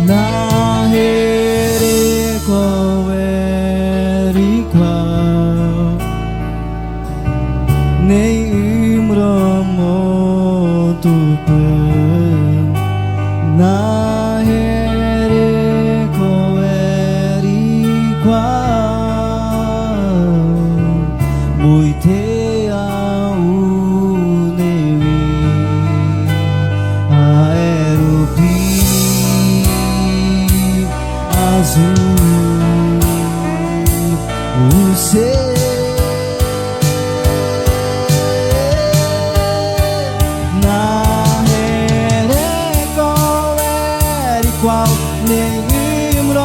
Na here koerikwa 내 이름으로 모두 나 here koerikwa muitea unewi aeropi azul você na here koerikwa 내 이름으로